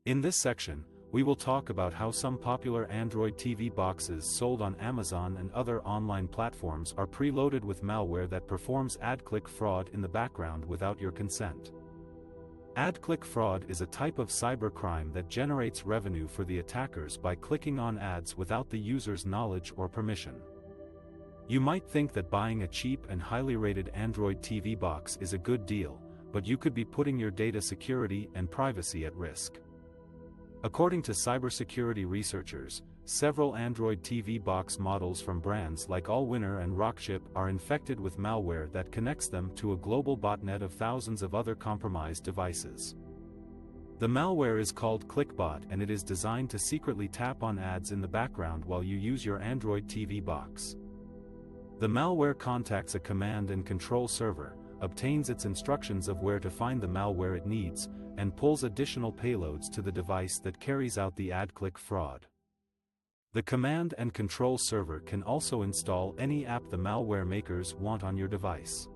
In this section, we will talk about how some popular Android TV boxes sold on Amazon and other online platforms are preloaded with malware that performs ad-click fraud in the background without your consent. Ad-click fraud is a type of cybercrime that generates revenue for the attackers by clicking on ads without the user's knowledge or permission. You might think that buying a cheap and highly rated Android TV box is a good deal, but you could be putting your data security and privacy at risk. According to cybersecurity researchers, several Android TV box models from brands like AllWinner and RockChip are infected with malware that connects them to a global botnet of thousands of other compromised devices. The malware is called ClickBot and it is designed to secretly tap on ads in the background while you use your Android TV box. The malware contacts a command and control server, obtains its instructions of where to find the malware it needs, and pulls additional payloads to the device that carries out the ad-click fraud. The command and control server can also install any app the malware makers want on your device.